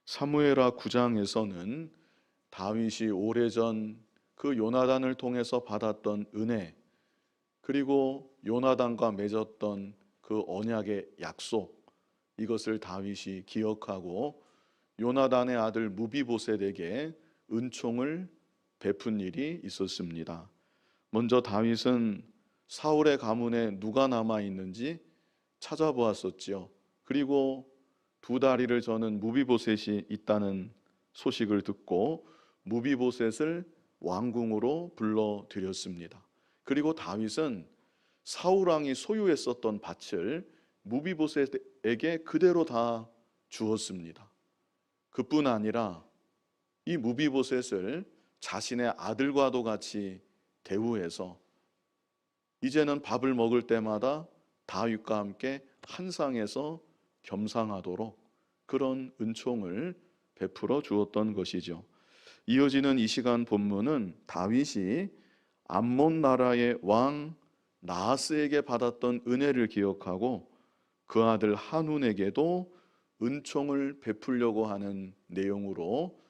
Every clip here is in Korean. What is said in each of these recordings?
사무엘하 9장에서는 다윗이 오래전 그 요나단을 통해서 받았던 은혜, 그리고 요나단과 맺었던 그 언약의 약속, 이것을 다윗이 기억하고 요나단의 아들 무비보셋에게 은총을 베푼 일이 있었습니다. 먼저 다윗은 사울의 가문에 누가 남아 있는지 찾아보았었지요. 그리고 두 다리를 저는 무비보셋이 있다는 소식을 듣고 무비보셋을 왕궁으로 불러들였습니다. 그리고 다윗은 사울 왕이 소유했었던 밭을 무비보셋에게 그대로 다 주었습니다. 그뿐 아니라 이 무비보셋을 자신의 아들과도 같이 대우해서 이제는 밥을 먹을 때마다 다윗과 함께 한 상에서 겸상하도록 그런 은총을 베풀어 주었던 것이죠. 이어지는 이 시간 본문은 다윗이 암몬 나라의 왕 나하스에게 받았던 은혜를 기억하고 그 아들 한운에게도 은총을 베풀려고 하는 내용으로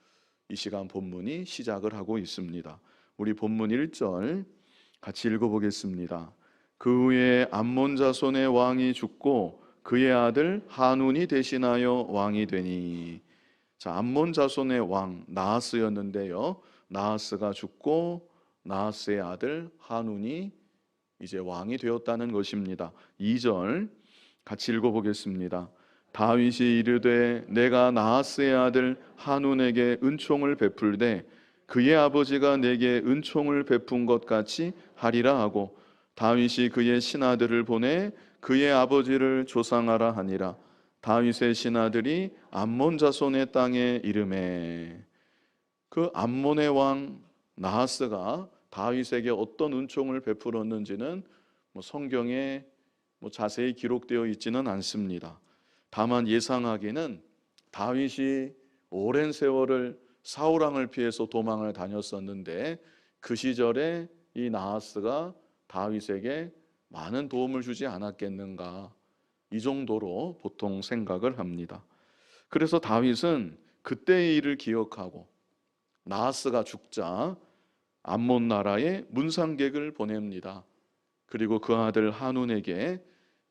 이 시간 본문이 시작을 하고 있습니다. 우리 본문 1절 같이 읽어보겠습니다. 그 후에 암몬 자손의 왕이 죽고 그의 아들 한운이 대신하여 왕이 되니. 자, 암몬 자손의 왕 나하스였는데요, 나하스가 죽고 나하스의 아들 한운이 이제 왕이 되었다는 것입니다. 2절 같이 읽어보겠습니다. 다윗이 이르되 내가 나하스의 아들 한운에게 은총을 베풀되 그의 아버지가 내게 은총을 베푼 것 같이 하리라 하고 다윗이 그의 신하들을 보내 그의 아버지를 조상하라 하니라. 다윗의 신하들이 암몬 자손의 땅에 이르매. 그 암몬의 왕 나하스가 다윗에게 어떤 은총을 베풀었는지는 성경에 자세히 기록되어 있지는 않습니다. 다만 예상하기는 다윗이 오랜 세월을 사울 왕을 피해서 도망을 다녔었는데 그 시절에 이 나하스가 다윗에게 많은 도움을 주지 않았겠는가, 이 정도로 보통 생각을 합니다. 그래서 다윗은 그때의 일을 기억하고 나하스가 죽자 암몬 나라에 문상객을 보냅니다. 그리고 그 아들 한운에게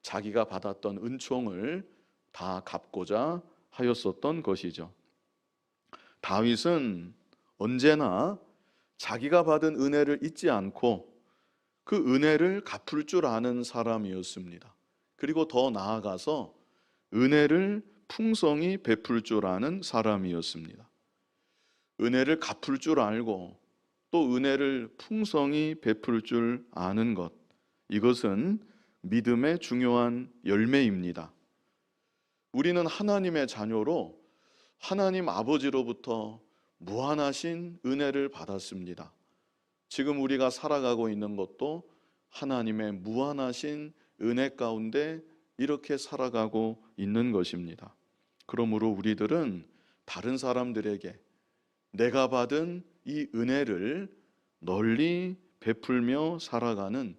자기가 받았던 은총을 다 갚고자 하였었던 것이죠. 다윗은 언제나 자기가 받은 은혜를 잊지 않고 그 은혜를 갚을 줄 아는 사람이었습니다. 그리고 더 나아가서 은혜를 풍성히 베풀 줄 아는 사람이었습니다. 은혜를 갚을 줄 알고 또 은혜를 풍성히 베풀 줄 아는 것, 이것은 믿음의 중요한 열매입니다. 우리는 하나님의 자녀로 하나님 아버지로부터 무한하신 은혜를 받았습니다. 지금 우리가 살아가고 있는 것도 하나님의 무한하신 은혜 가운데 이렇게 살아가고 있는 것입니다. 그러므로 우리들은 다른 사람들에게 내가 받은 이 은혜를 널리 베풀며 살아가는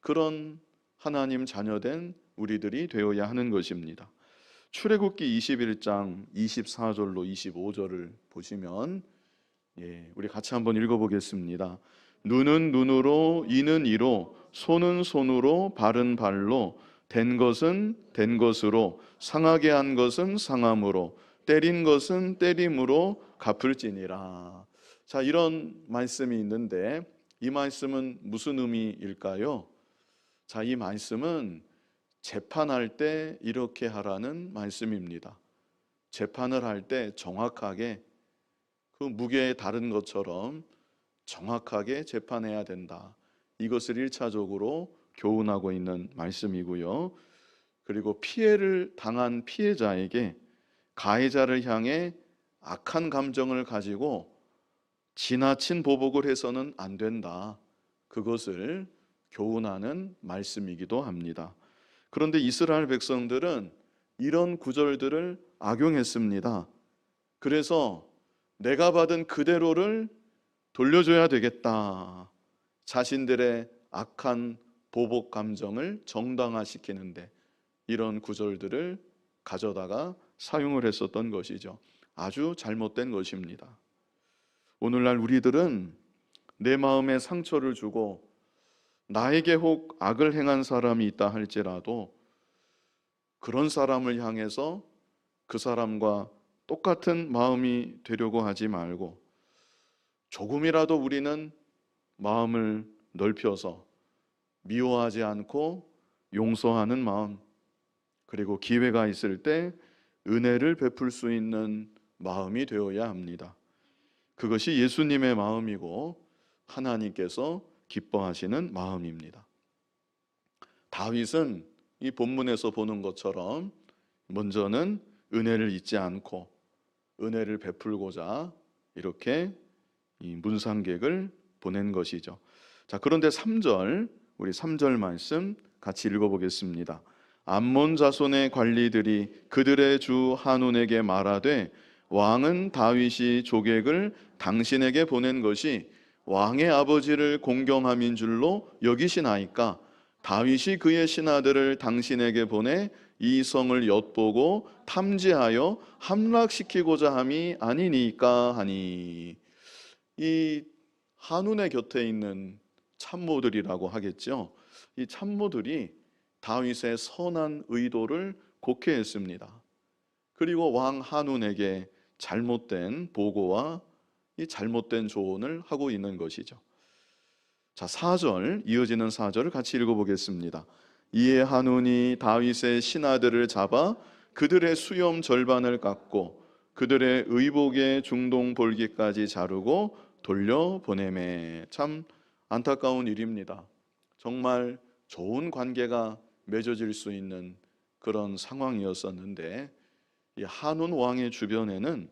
그런 하나님 자녀된 우리들이 되어야 하는 것입니다. 출애굽기 21장 24절로 25절을 보시면 우리 같이 한번 읽어보겠습니다. 눈은 눈으로, 이는 이로, 손은 손으로, 발은 발로, 된 것은 된 것으로, 상하게 한 것은 상함으로, 때린 것은 때림으로 갚을지니라. 자, 이런 말씀이 있는데 이 말씀은 무슨 의미일까요? 자, 이 말씀은 재판할 때 이렇게 하라는 말씀입니다. 재판을 할 때 정확하게 그 무게에 다른 것처럼 정확하게 재판해야 된다. 이것을 1차적으로 교훈하고 있는 말씀이고요. 그리고 피해를 당한 피해자에게 가해자를 향해 악한 감정을 가지고 지나친 보복을 해서는 안 된다. 그것을 교훈하는 말씀이기도 합니다. 그런데 이스라엘 백성들은 이런 구절들을 악용했습니다. 그래서 내가 받은 그대로를 돌려줘야 되겠다. 자신들의 악한 보복 감정을 정당화시키는데 이런 구절들을 가져다가 사용을 했었던 것이죠. 아주 잘못된 것입니다. 오늘날 우리들은 내 마음에 상처를 주고 나에게 혹 악을 행한 사람이 있다 할지라도 그런 사람을 향해서 그 사람과 똑같은 마음이 되려고 하지 말고 조금이라도 우리는 마음을 넓혀서 미워하지 않고 용서하는 마음, 그리고 기회가 있을 때 은혜를 베풀 수 있는 마음이 되어야 합니다. 그것이 예수님의 마음이고 하나님께서 기뻐하시는 마음입니다. 다윗은 이 본문에서 보는 것처럼 먼저는 은혜를 잊지 않고 은혜를 베풀고자 이렇게 이 문상객을 보낸 것이죠. 자, 그런데 3절, 우리 3절 말씀 같이 읽어보겠습니다. 암몬 자손의 관리들이 그들의 주 한운에게 말하되 왕은 다윗이 조객을 당신에게 보낸 것이 왕의 아버지를 공경함인 줄로 여기시나이까 다윗이 그의 신하들을 당신에게 보내 이 성을 엿보고 탐지하여 함락시키고자 함이 아니니까 하니. 이 한운의 곁에 있는 참모들이라고 하겠죠. 이 참모들이 다윗의 선한 의도를 곡해했습니다. 그리고 왕 한운에게 잘못된 보고와 이 잘못된 조언을 하고 있는 것이죠. 자, 4절, 이어지는 4절을 같이 읽어보겠습니다. 이에 한운이 다윗의 신하들을 잡아 그들의 수염 절반을 깎고 그들의 의복의 중동 볼기까지 자르고 돌려보내매. 참 안타까운 일입니다. 정말 좋은 관계가 맺어질 수 있는 그런 상황이었었는데 이 한운 왕의 주변에는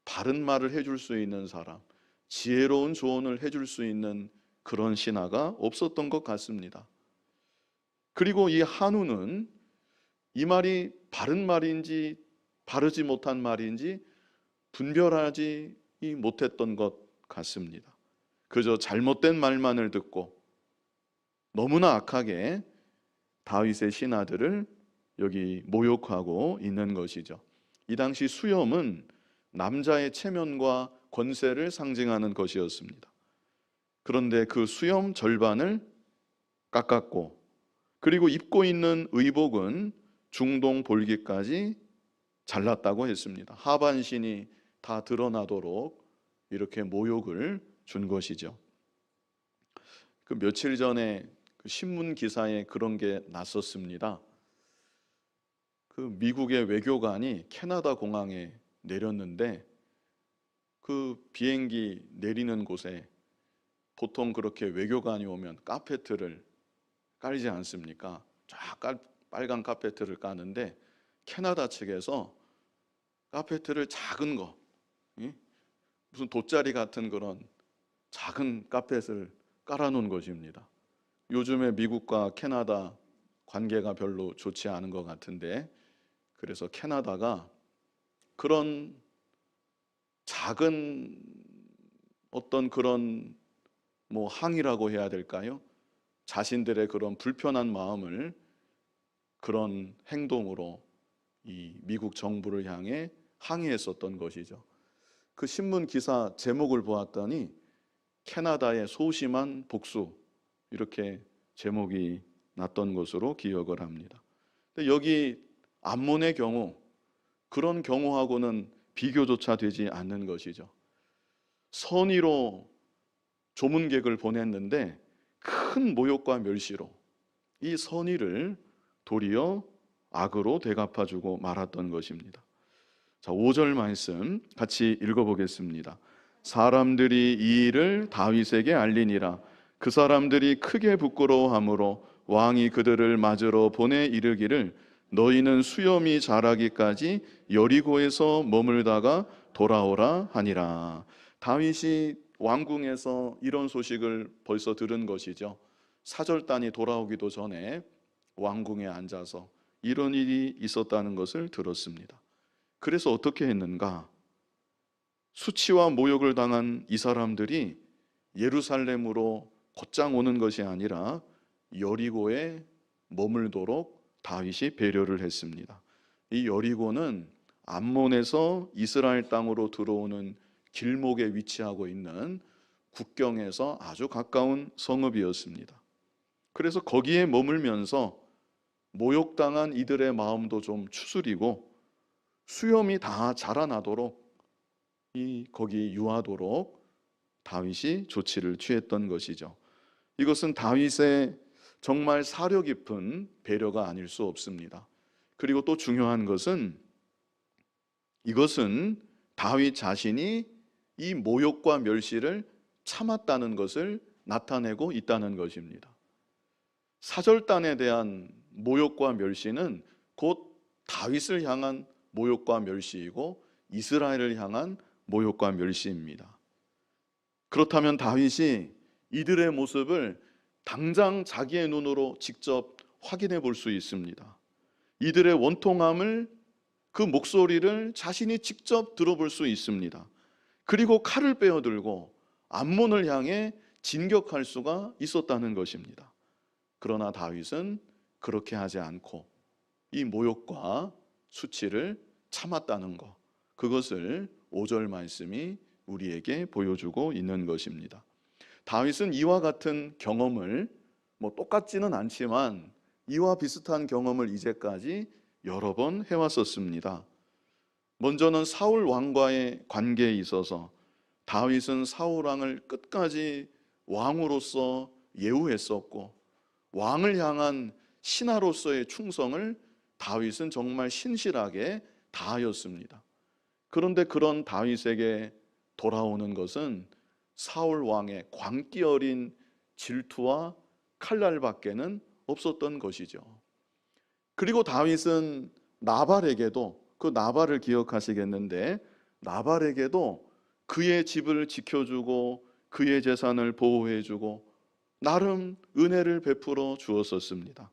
바른 말을 해줄 수 있는 사람, 지혜로운 조언을 해줄 수 있는 그런 신하가 없었던 것 같습니다. 그리고 이 한우는 이 말이 바른 말인지 바르지 못한 말인지 분별하지 못했던 것 같습니다. 그저 잘못된 말만을 듣고 너무나 악하게 다윗의 신하들을 여기 모욕하고 있는 것이죠. 이 당시 수염은 남자의 체면과 권세를 상징하는 것이었습니다. 그런데 그 수염 절반을 깎았고 그리고 입고 있는 의복은 중동 볼기까지 잘랐다고 했습니다. 하반신이 다 드러나도록 이렇게 모욕을 준 것이죠. 그 며칠 전에 그 신문 기사에 그런 게 났었습니다. 그 미국의 외교관이 캐나다 공항에 내렸는데 그 비행기 내리는 곳에 보통 그렇게 외교관이 오면 카페트를 깔지 않습니까? 쫙 빨간 카페트를 까는데 캐나다 측에서 카페트를 작은 거, 무슨 돗자리 같은 그런 작은 카펫을 깔아놓은 것입니다. 요즘에 미국과 캐나다 관계가 별로 좋지 않은 것 같은데 그래서 캐나다가 그런 작은 어떤 그런 항의라고 해야 될까요? 자신들의 그런 불편한 마음을 그런 행동으로 이 미국 정부를 향해 항의했었던 것이죠. 그 신문 기사 제목을 보았더니 캐나다의 소심한 복수 이렇게 제목이 났던 것으로 기억을 합니다. 근데 여기 암몬의 경우 그런 경우하고는 비교조차 되지 않는 것이죠. 선의로 조문객을 보냈는데 큰 모욕과 멸시로 이 선의를 도리어 악으로 되갚아주고 말았던 것입니다. 자, 5절 말씀 같이 읽어보겠습니다. 사람들이 이 일을 다윗에게 알리니라. 그 사람들이 크게 부끄러워하므로 왕이 그들을 맞으러 보내 이르기를 너희는 수염이 자라기까지 여리고에서 머물다가 돌아오라 하니라. 다윗이 왕궁에서 이런 소식을 벌써 들은 것이죠. 사절단이 돌아오기도 전에 왕궁에 앉아서 이런 일이 있었다는 것을 들었습니다. 그래서 어떻게 했는가? 수치와 모욕을 당한 이 사람들이 예루살렘으로 곧장 오는 것이 아니라 여리고에 머물도록 다윗이 배려를 했습니다. 이 여리고는 암몬에서 이스라엘 땅으로 들어오는 길목에 위치하고 있는 국경에서 아주 가까운 성읍이었습니다. 그래서 거기에 머물면서 모욕당한 이들의 마음도 좀 추스리고 수염이 다 자라나도록 거기 유하도록 다윗이 조치를 취했던 것이죠. 이것은 다윗의 정말 사려 깊은 배려가 아닐 수 없습니다. 그리고 또 중요한 것은 이것은 다윗 자신이 이 모욕과 멸시를 참았다는 것을 나타내고 있다는 것입니다. 사절단에 대한 모욕과 멸시는 곧 다윗을 향한 모욕과 멸시이고 이스라엘을 향한 모욕과 멸시입니다. 그렇다면 다윗이 이들의 모습을 당장 자기의 눈으로 직접 확인해 볼 수 있습니다. 이들의 원통함을, 그 목소리를 자신이 직접 들어볼 수 있습니다. 그리고 칼을 빼어들고 암몬을 향해 진격할 수가 있었다는 것입니다. 그러나 다윗은 그렇게 하지 않고 이 모욕과 수치를 참았다는 것, 그것을 5절 말씀이 우리에게 보여주고 있는 것입니다. 다윗은 이와 같은 경험을 똑같지는 않지만 이와 비슷한 경험을 이제까지 여러 번 해왔었습니다. 먼저는 사울 왕과의 관계에 있어서 다윗은 사울 왕을 끝까지 왕으로서 예우했었고 왕을 향한 신하로서의 충성을 다윗은 정말 신실하게 다하였습니다. 그런데 그런 다윗에게 돌아오는 것은 사울 왕의 광기 어린 질투와 칼날밖에는 없었던 것이죠. 그리고 다윗은 나발에게도, 그 나발을 기억하시겠는데, 나발에게도 그의 집을 지켜주고 그의 재산을 보호해주고 나름 은혜를 베풀어 주었었습니다.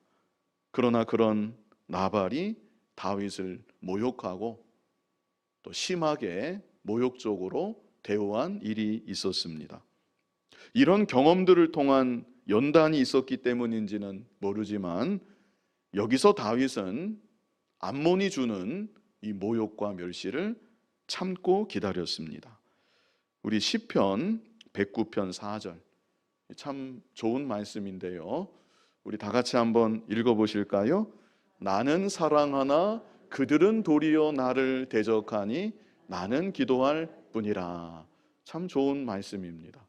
그러나 그런 나발이 다윗을 모욕하고 또 심하게 모욕적으로 대우한 일이 있었습니다. 이런 경험들을 통한 연단이 있었기 때문인지는 모르지만 여기서 다윗은 암몬이 주는 이 모욕과 멸시를 참고 기다렸습니다. 우리 시편 109편 4절, 참 좋은 말씀인데요. 우리 다 같이 한번 읽어보실까요? 나는 사랑하나 그들은 도리어 나를 대적하니 나는 기도할 뿐이라. 참 좋은 말씀입니다.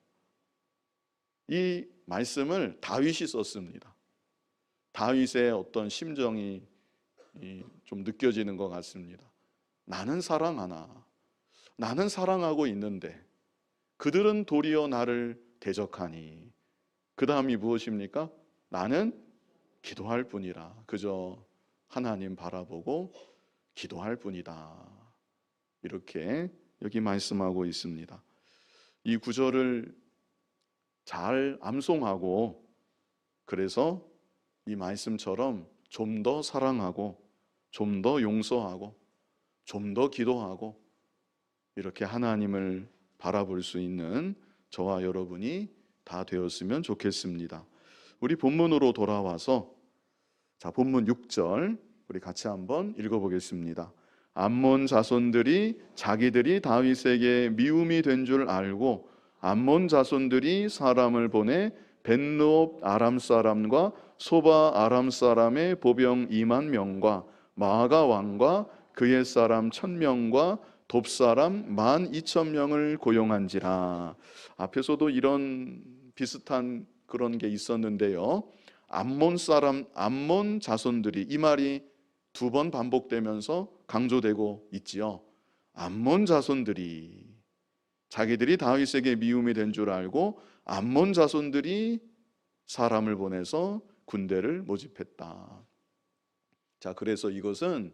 이 말씀을 다윗이 썼습니다. 다윗의 어떤 심정이 좀 느껴지는 것 같습니다. 나는 사랑하나, 나는 사랑하고 있는데 그들은 도리어 나를 대적하니. 그 다음이 무엇입니까? 나는 기도할 뿐이라. 그저 하나님 바라보고 기도할 뿐이다. 이렇게 여기 말씀하고 있습니다. 이 구절을 잘 암송하고 그래서 이 말씀처럼 좀 더 사랑하고 좀 더 용서하고 좀 더 기도하고 이렇게 하나님을 바라볼 수 있는 저와 여러분이 다 되었으면 좋겠습니다. 우리 본문으로 돌아와서 본문 6절 우리 같이 한번 읽어보겠습니다. 암몬 자손들이 자기들이 다윗에게 미움이 된 줄 알고 암몬 자손들이 사람을 보내 벤노업 아람 사람과 소바 아람 사람의 보병 2만 명과 마아가 왕과 그의 사람 1,000명과 돕 사람 12,000명을 고용한지라. 앞에서도 이런 비슷한 그런 게 있었는데요. 암몬 자손들이, 이 말이 두 번 반복되면서 강조되고 있지요. 암몬 자손들이, 자기들이 다윗에게 미움이 된 줄 알고 암몬 자손들이 사람을 보내서 군대를 모집했다. 자, 그래서 이것은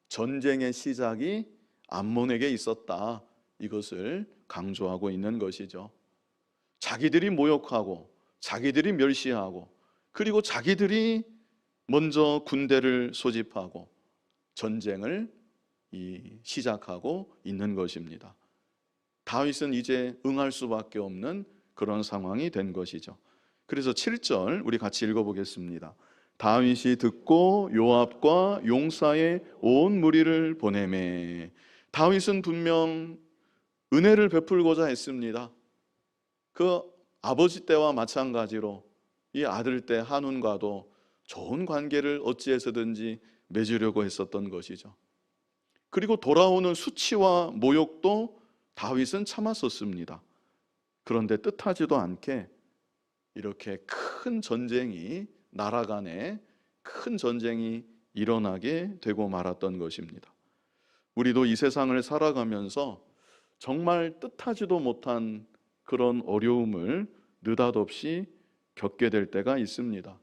전쟁의 시작이 암몬에게 있었다. 이것을 강조하고 있는 것이죠. 자기들이 모욕하고 자기들이 멸시하고 그리고 자기들이 먼저 군대를 소집하고 전쟁을 시작하고 있는 것입니다. 다윗은 이제 응할 수밖에 없는 그런 상황이 된 것이죠. 그래서 7절 우리 같이 읽어보겠습니다. 다윗이 듣고 요압과 용사의 온 무리를 보내매. 다윗은 분명 은혜를 베풀고자 했습니다. 그 아버지 때와 마찬가지로 이 아들 때 한운과도 좋은 관계를 어찌해서든지 맺으려고 했었던 것이죠. 그리고 돌아오는 수치와 모욕도 다윗은 참았었습니다. 그런데 뜻하지도 않게 이렇게 큰 전쟁이, 나라 간에 큰 전쟁이 일어나게 되고 말았던 것입니다. 우리도 이 세상을 살아가면서 정말 뜻하지도 못한 그런 어려움을 느닷없이 겪게 될 때가 있습니다.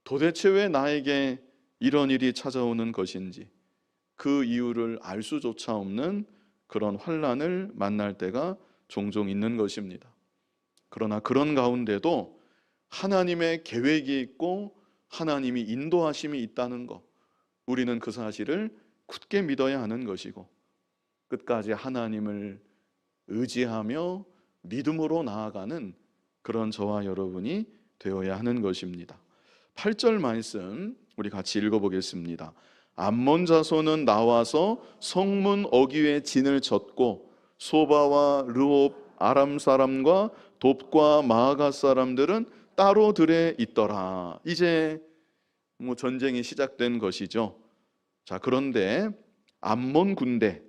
도대체 왜 나에게 이런 일이 찾아오는 것인지 그 이유를 알 수조차 없는 그런 환난을 만날 때가 종종 있는 것입니다. 그러나 그런 가운데도 하나님의 계획이 있고 하나님이 인도하심이 있다는 것, 우리는 그 사실을 굳게 믿어야 하는 것이고 끝까지 하나님을 의지하며 믿음으로 나아가는 그런 저와 여러분이 되어야 하는 것입니다. 8절 말씀 우리 같이 읽어보겠습니다. 암몬 자손은 나와서 성문 어귀에 진을 쳤고 소바와 르홉 아람 사람과 돕과 마아가 사람들은 따로 들에 있더라. 이제 전쟁이 시작된 것이죠. 자, 그런데 암몬 군대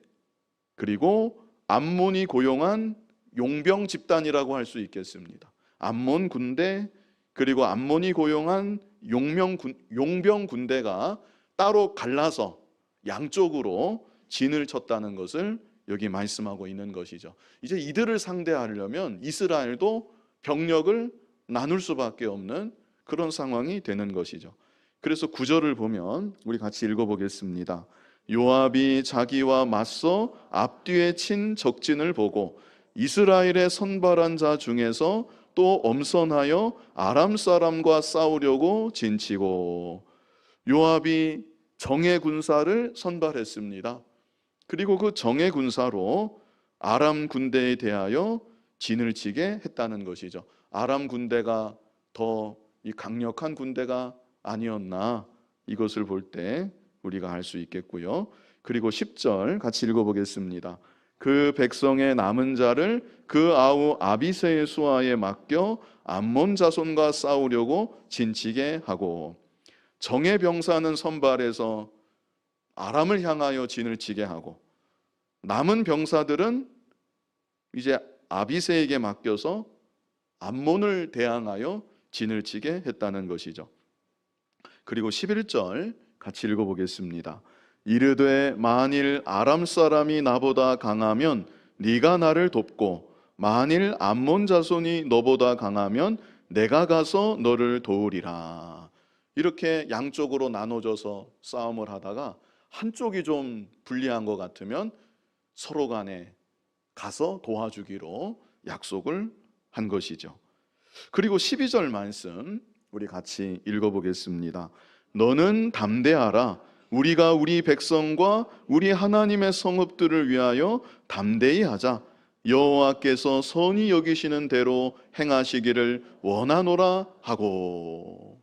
그리고 암몬이 고용한 용병 집단이라고 할 수 있겠습니다. 암몬 군대 그리고 암몬이 고용한 용병 군대가 따로 갈라서 양쪽으로 진을 쳤다는 것을 여기 말씀하고 있는 것이죠. 이제 이들을 상대하려면 이스라엘도 병력을 나눌 수밖에 없는 그런 상황이 되는 것이죠. 그래서 9절을 보면 우리 같이 읽어보겠습니다. 요압이 자기와 맞서 앞뒤에 친 적진을 보고 이스라엘의 선발한 자 중에서 또 엄선하여 아람 사람과 싸우려고 진치고. 요압이 정예 군사를 선발했습니다. 그리고 그 정예 군사로 아람 군대에 대하여 진을 치게 했다는 것이죠. 아람 군대가 더 이 강력한 군대가 아니었나, 이것을 볼 때 우리가 알 수 있겠고요. 그리고 10절 같이 읽어보겠습니다. 그 백성의 남은 자를 그 아우 아비새의 수하에 맡겨 암몬 자손과 싸우려고 진치게 하고. 정예 병사는 선발해서 아람을 향하여 진을 치게 하고 남은 병사들은 이제 아비새에게 맡겨서 암몬을 대항하여 진을 치게 했다는 것이죠. 그리고 11절 같이 읽어보겠습니다. 이르되 만일 아람 사람이 나보다 강하면 네가 나를 돕고 만일 암몬 자손이 너보다 강하면 내가 가서 너를 도우리라. 이렇게 양쪽으로 나눠져서 싸움을 하다가 한쪽이 좀 불리한 것 같으면 서로 간에 가서 도와주기로 약속을 한 것이죠. 그리고 12절 말씀 우리 같이 읽어보겠습니다. 너는 담대하라. 우리가 우리 백성과 우리 하나님의 성읍들을 위하여 담대히 하자. 여호와께서 선히 여기시는 대로 행하시기를 원하노라 하고.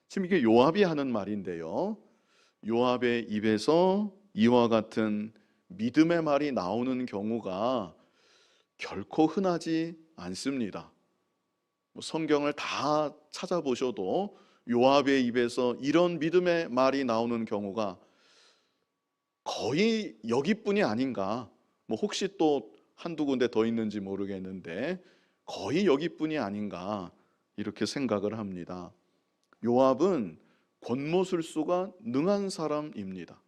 지금 이게 요압이 하는 말인데요, 요압의 입에서 이와 같은 믿음의 말이 나오는 경우가 결코 흔하지 않습니다. 성경을 다 찾아보셔도 요압의 입에서 이런 믿음의 말이 나오는 경우가 거의 여기뿐이 아닌가. 혹시 또 한두 군데 더 있는지 모르겠는데 거의 여기뿐이 아닌가, 이렇게 생각을 합니다. 요압은 권모술수가 능한 사람입니다.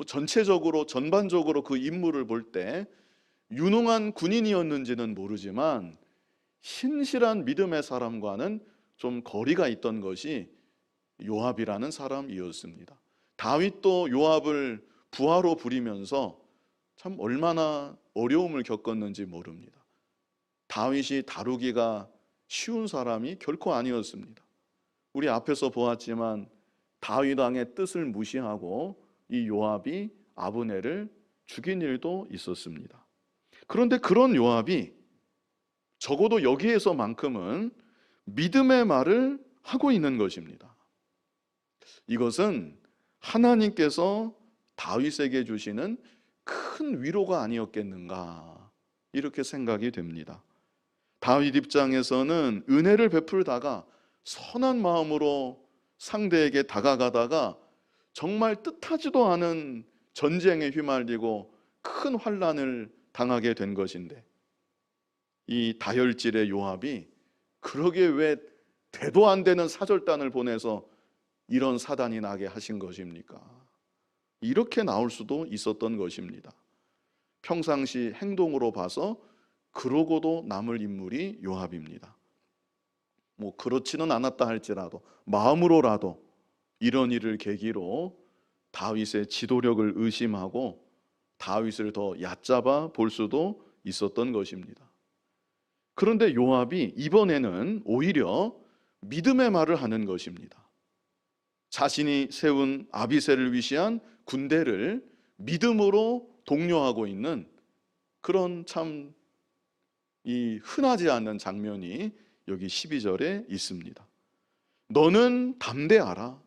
전체적으로 전반적으로 그 인물을 볼 때 유능한 군인이었는지는 모르지만 신실한 믿음의 사람과는 좀 거리가 있던 것이 요압이라는 사람이었습니다. 다윗도 요압을 부하로 부리면서 참 얼마나 어려움을 겪었는지 모릅니다. 다윗이 다루기가 쉬운 사람이 결코 아니었습니다. 우리 앞에서 보았지만 다윗 왕의 뜻을 무시하고 이 요압이 아브넬을 죽인 일도 있었습니다. 그런데 그런 요압이 적어도 여기에서만큼은 믿음의 말을 하고 있는 것입니다. 이것은 하나님께서 다윗에게 주시는 큰 위로가 아니었겠는가, 이렇게 생각이 됩니다. 다윗 입장에서는 은혜를 베풀다가 선한 마음으로 상대에게 다가가다가 정말 뜻하지도 않은 전쟁에 휘말리고 큰 환난을 당하게 된 것인데, 이 다혈질의 요압이 그러게 왜 대도 안 되는 사절단을 보내서 이런 사단이 나게 하신 것입니까? 이렇게 나올 수도 있었던 것입니다. 평상시 행동으로 봐서 그러고도 남을 인물이 요압입니다. 뭐 그렇지는 않았다 할지라도 마음으로라도 이런 일을 계기로 다윗의 지도력을 의심하고 다윗을 더 얕잡아 볼 수도 있었던 것입니다. 그런데 요압이 이번에는 오히려 믿음의 말을 하는 것입니다. 자신이 세운 아비새를 위시한 군대를 믿음으로 독려하고 있는 그런 참 흔하지 않은 장면이 여기 12절에 있습니다. 너는 담대하라.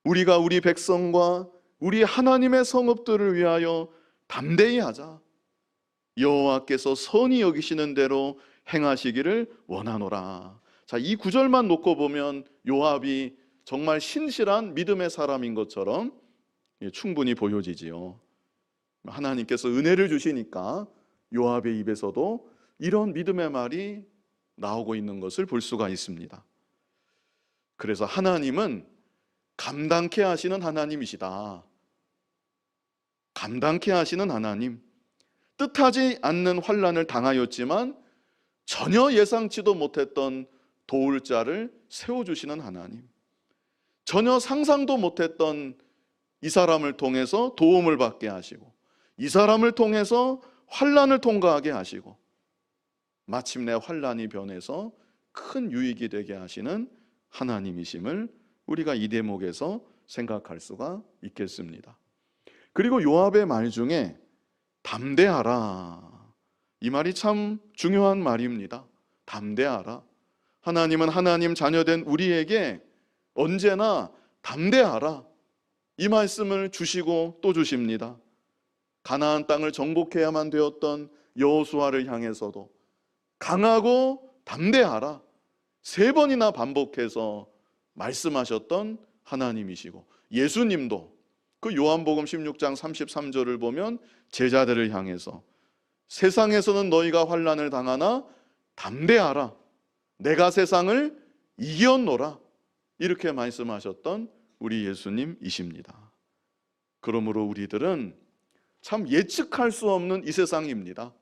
우리가 우리 백성과 우리 하나님의 성읍들을 위하여 담대히 하자. 여호와께서 선히 여기시는 대로 행하시기를 원하노라. 자, 이 구절만 놓고 보면 요압이 정말 신실한 믿음의 사람인 것처럼 충분히 보여지지요. 하나님께서 은혜를 주시니까 요압의 입에서도 이런 믿음의 말이 나오고 있는 것을 볼 수가 있습니다. 그래서 하나님은 감당케 하시는 하나님이시다. 감당케 하시는 하나님, 뜻하지 않는 환난을 당하였지만 전혀 예상치도 못했던 도울 자를 세워주시는 하나님, 전혀 상상도 못했던 이 사람을 통해서 도움을 받게 하시고 이 사람을 통해서 환난을 통과하게 하시고 마침내 환난이 변해서 큰 유익이 되게 하시는 하나님이심을 우리가 이 대목에서 생각할 수가 있겠습니다. 그리고 요압의 말 중에 담대하라, 이 말이 참 중요한 말입니다. 담대하라. 하나님은 하나님 자녀된 우리에게 언제나 담대하라, 이 말씀을 주시고 또 주십니다. 가나안 땅을 정복해야만 되었던 여호수아를 향해서도 강하고 담대하라 3번이나 반복해서 말씀하셨던 하나님이시고, 예수님도 그 요한복음 16장 33절을 보면 제자들을 향해서 세상에서는 너희가 환난을 당하나 담대하라, 내가 세상을 이겼노라, 이렇게 말씀하셨던 우리 예수님이십니다. 그러므로 우리들은 참 예측할 수 없는 이 세상입니다.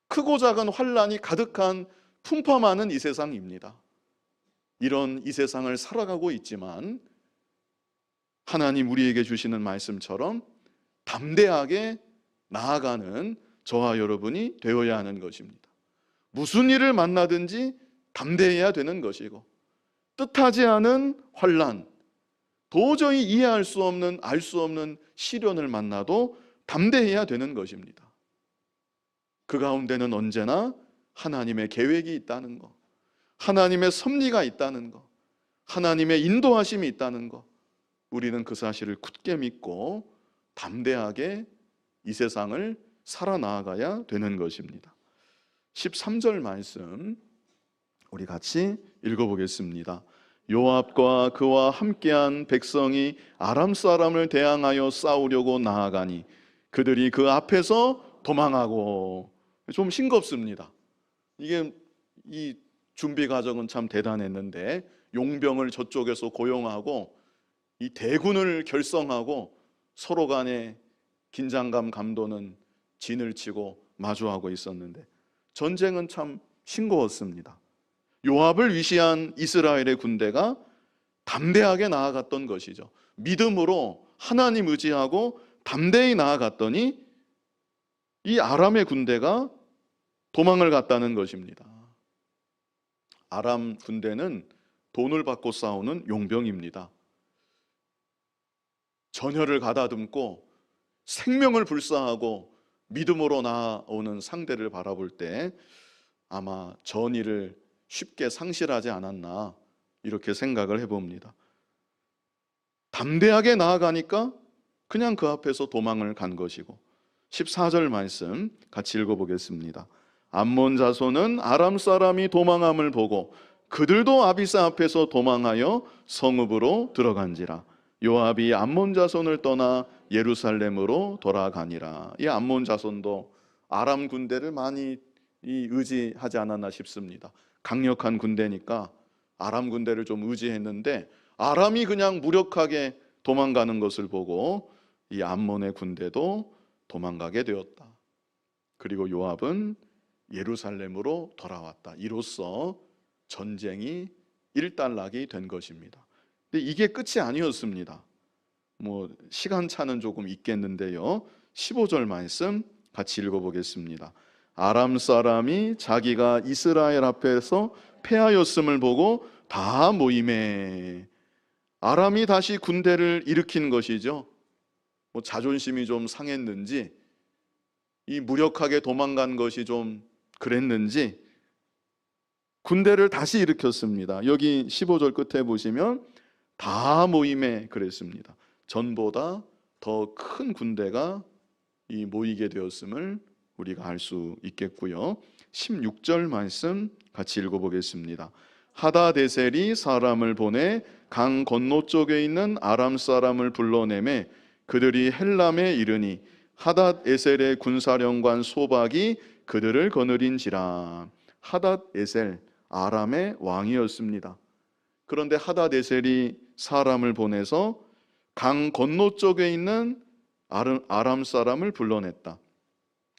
크고 작은 환난이 가득한 풍파 많은 이 세상입니다. 이런 이 세상을 살아가고 있지만 하나님 우리에게 주시는 말씀처럼 담대하게 나아가는 저와 여러분이 되어야 하는 것입니다. 무슨 일을 만나든지 담대해야 되는 것이고, 뜻하지 않은 환난, 도저히 이해할 수 없는, 알 수 없는 시련을 만나도 담대해야 되는 것입니다. 그 가운데는 언제나 하나님의 계획이 있다는 것, 하나님의 섭리가 있다는 것, 하나님의 인도하심이 있다는 것, 우리는 그 사실을 굳게 믿고 담대하게 이 세상을 살아나가야 되는 것입니다. 13절 말씀 우리 같이 읽어보겠습니다. 요압과 그와 함께한 백성이 아람 사람을 대항하여 싸우려고 나아가니 그들이 그 앞에서 도망하고. 좀 싱겁습니다. 이게 이 준비 과정은 참 대단했는데 용병을 저쪽에서 고용하고 이 대군을 결성하고 서로 간에 긴장감 감도는 진을 치고 마주하고 있었는데 전쟁은 참 싱거웠습니다. 요압을 위시한 이스라엘의 군대가 담대하게 나아갔던 것이죠. 믿음으로 하나님 의지하고 담대히 나아갔더니 이 아람의 군대가 도망을 갔다는 것입니다. 아람 군대는 돈을 받고 싸우는 용병입니다. 전열을 가다듬고 생명을 불사하고 믿음으로 나아오는 상대를 바라볼 때 아마 전의를 쉽게 상실하지 않았나, 이렇게 생각을 해봅니다. 담대하게 나아가니까 그냥 그 앞에서 도망을 간 것이고, 14절 말씀 같이 읽어보겠습니다. 암몬 자손은 아람 사람이 도망함을 보고 그들도 아비스 앞에서 도망하여 성읍으로 들어간지라. 요압이 암몬 자손을 떠나 예루살렘으로 돌아가니라. 이 암몬 자손도 아람 군대를 많이 의지하지 않았나 싶습니다. 강력한 군대니까 아람 군대를 좀 의지했는데, 아람이 그냥 무력하게 도망가는 것을 보고 이 암몬의 군대도 도망가게 되었다. 그리고 요압은 예루살렘으로 돌아왔다. 이로써 전쟁이 일단락이 된 것입니다. 근데 이게 끝이 아니었습니다. 시간차는 조금 있겠는데요. 15절 말씀 같이 읽어보겠습니다. 아람 사람이 자기가 이스라엘 앞에서 패하였음을 보고 다 모임에, 아람이 다시 군대를 일으킨 것이죠. 자존심이 좀 상했는지, 이 무력하게 도망간 것이 좀 그랬는지 군대를 다시 일으켰습니다. 여기 15절 끝에 보시면 다 모임에 그랬습니다. 전보다 더 큰 군대가 모이게 되었음을 우리가 알 수 있겠고요. 16절 말씀 같이 읽어보겠습니다. 하다데셀이 사람을 보내 강 건너쪽에 있는 아람 사람을 불러내매 그들이 헬람에 이르니 하닷에셀의 군사령관 소박이 그들을 거느린지라. 하닷에셀, 아람의 왕이었습니다. 그런데 하닷에셀이 사람을 보내서 강 건너쪽에 있는 아람 사람을 불러냈다.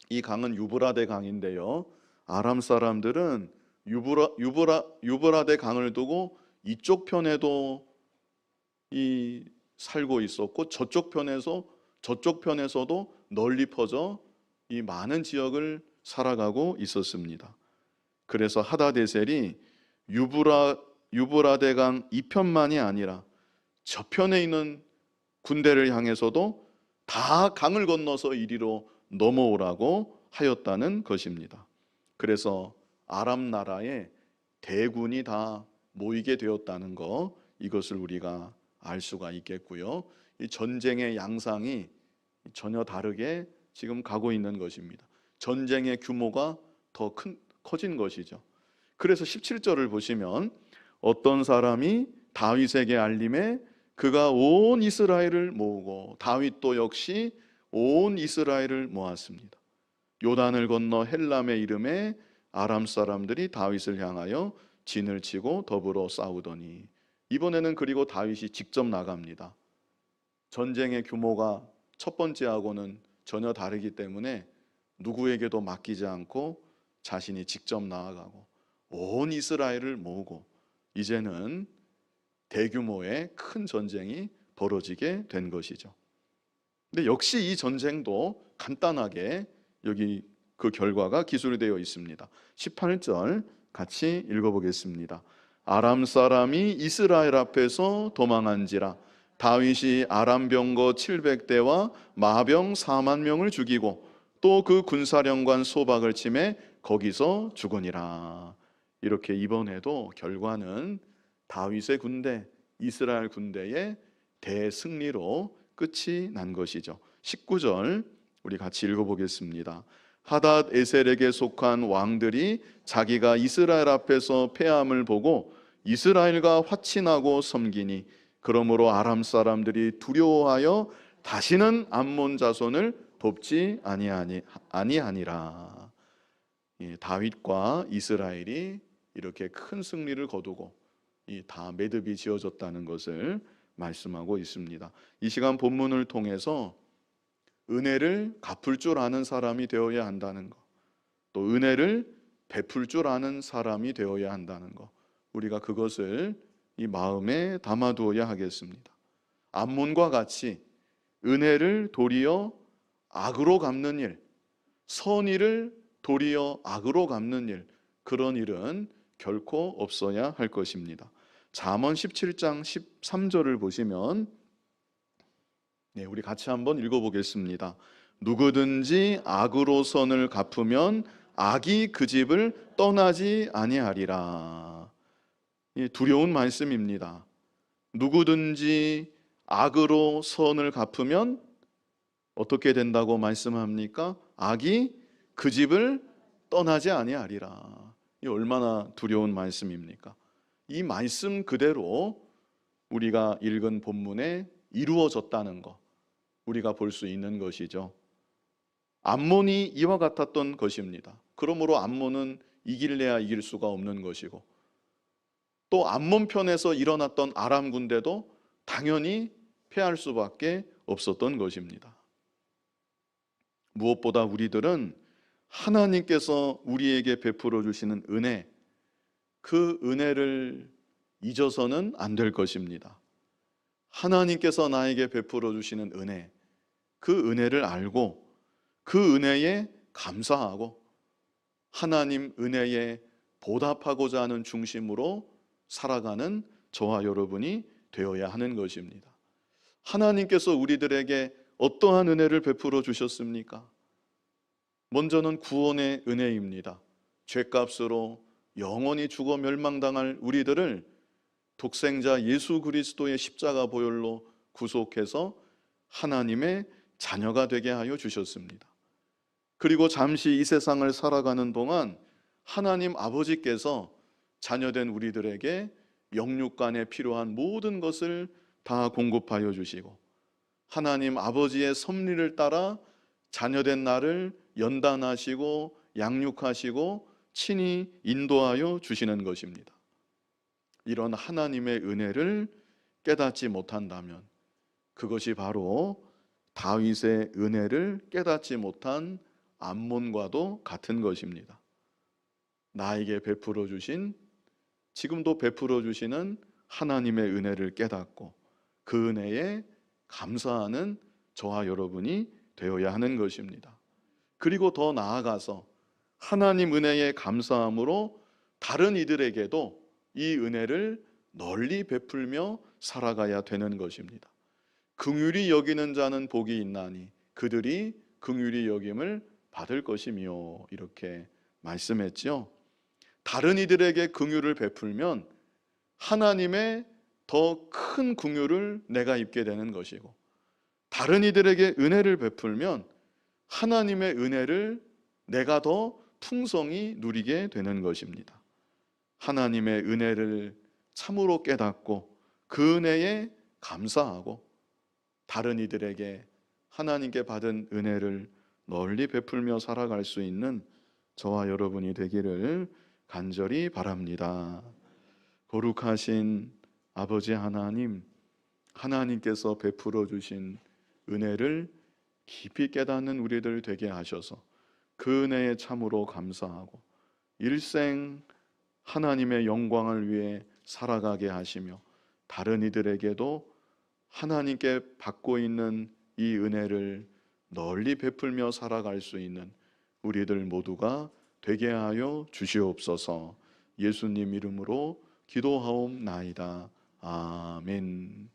이 강은 유브라데 강인데요, 아람 사람들은 유브라데 강을 두고 이쪽 편에도 살고 있었고 저쪽 편에서도 널리 퍼져 이 많은 지역을 살아가고 있었습니다. 그래서 하다데셀이 유브라데 강 이편만이 아니라 저편에 있는 군대를 향해서도 다 강을 건너서 이리로 넘어오라고 하였다는 것입니다. 그래서 아람 나라에 대군이 다 모이게 되었다는 것, 이것을 우리가 알 수가 있겠고요. 이 전쟁의 양상이 전혀 다르게 지금 가고 있는 것입니다. 전쟁의 규모가 더 커진 것이죠. 그래서 17절을 보시면 어떤 사람이 다윗에게 알림에 그가 온 이스라엘을 모으고, 다윗도 역시 온 이스라엘을 모았습니다. 요단을 건너 헬람의 이름에 아람 사람들이 다윗을 향하여 진을 치고 더불어 싸우더니, 이번에는 그리고 다윗이 직접 나갑니다. 전쟁의 규모가 첫 번째하고는 전혀 다르기 때문에 누구에게도 맡기지 않고 자신이 직접 나아가고 온 이스라엘을 모으고, 이제는 대규모의 큰 전쟁이 벌어지게 된 것이죠. 근데 역시 이 전쟁도 간단하게 여기 그 결과가 기술되어 있습니다. 18절 같이 읽어보겠습니다. 아람 사람이 이스라엘 앞에서 도망한지라. 다윗이 아람 병거 700대와 마병 4만 명을 죽이고 또 그 군사령관 소박을 치매 거기서 죽으니라. 이렇게 이번에도 결과는 다윗의 군대, 이스라엘 군대의 대승리로 끝이 난 것이죠. 19절 우리 같이 읽어보겠습니다. 하닷에셀에게 속한 왕들이 자기가 이스라엘 앞에서 패함을 보고 이스라엘과 화친하고 섬기니, 그러므로 아람 사람들이 두려워하여 다시는 암몬 자손을 돕지 아니하니라. 다윗과 이스라엘이 이렇게 큰 승리를 거두고 다 매듭이 지어졌다는 것을 말씀하고 있습니다. 이 시간 본문을 통해서 은혜를 갚을 줄 아는 사람이 되어야 한다는 것, 또 은혜를 베풀 줄 아는 사람이 되어야 한다는 것, 우리가 그것을 이 마음에 담아두어야 하겠습니다. 암몬과 같이 은혜를 도리어 악으로 갚는 일, 선의를 도리어 악으로 갚는 일, 그런 일은 결코 없어야 할 것입니다. 잠언 17장 13절을 보시면, 우리 같이 한번 읽어보겠습니다. 누구든지 악으로 선을 갚으면 악이 그 집을 떠나지 아니하리라. 두려운 말씀입니다. 누구든지 악으로 선을 갚으면 어떻게 된다고 말씀합니까? 악이 그 집을 떠나지 아니하리라. 이 얼마나 두려운 말씀입니까? 이 말씀 그대로 우리가 읽은 본문에 이루어졌다는 것, 우리가 볼 수 있는 것이죠. 암몬이 이와 같았던 것입니다. 그러므로 암몬은 이길래야 이길 수가 없는 것이고, 또 암몬 편에서 일어났던 아람 군대도 당연히 패할 수밖에 없었던 것입니다. 무엇보다 우리들은 하나님께서 우리에게 베풀어 주시는 은혜, 그 은혜를 잊어서는 안 될 것입니다. 하나님께서 나에게 베풀어 주시는 은혜, 그 은혜를 알고 그 은혜에 감사하고 하나님 은혜에 보답하고자 하는 중심으로 살아가는 저와 여러분이 되어야 하는 것입니다. 하나님께서 우리들에게 어떠한 은혜를 베풀어 주셨습니까? 먼저는 구원의 은혜입니다. 죄값으로 영원히 죽어 멸망당할 우리들을 독생자 예수 그리스도의 십자가 보혈로 구속해서 하나님의 자녀가 되게 하여 주셨습니다. 그리고 잠시 이 세상을 살아가는 동안 하나님 아버지께서 자녀된 우리들에게 영육간에 필요한 모든 것을 다 공급하여 주시고, 하나님 아버지의 섭리를 따라 자녀된 나를 연단하시고 양육하시고 친히 인도하여 주시는 것입니다. 이런 하나님의 은혜를 깨닫지 못한다면 그것이 바로 다윗의 은혜를 깨닫지 못한 암몬과도 같은 것입니다. 나에게 베풀어 주신, 지금도 베풀어 주시는 하나님의 은혜를 깨닫고 그 은혜에 감사하는 저와 여러분이 되어야 하는 것입니다. 그리고 더 나아가서 하나님 은혜에 감사함으로 다른 이들에게도 이 은혜를 널리 베풀며 살아가야 되는 것입니다. 긍휼히 여기는 자는 복이 있나니 그들이 긍휼히 여김을 받을 것이며, 이렇게 말씀했죠. 다른 이들에게 긍휼을 베풀면 하나님의 더 큰 긍휼을 내가 입게 되는 것이고, 다른 이들에게 은혜를 베풀면 하나님의 은혜를 내가 더 풍성히 누리게 되는 것입니다. 하나님의 은혜를 참으로 깨닫고 그 은혜에 감사하고 다른 이들에게 하나님께 받은 은혜를 널리 베풀며 살아갈 수 있는 저와 여러분이 되기를 간절히 바랍니다. 거룩하신 아버지 하나님, 하나님께서 베풀어 주신 은혜를 깊이 깨닫는 우리들 되게 하셔서 그 은혜에 참으로 감사하고 일생 하나님의 영광을 위해 살아가게 하시며, 다른 이들에게도 하나님께 받고 있는 이 은혜를 널리 베풀며 살아갈 수 있는 우리들 모두가 되게 하여 주시옵소서. 예수님 이름으로 기도하옵나이다. 아멘.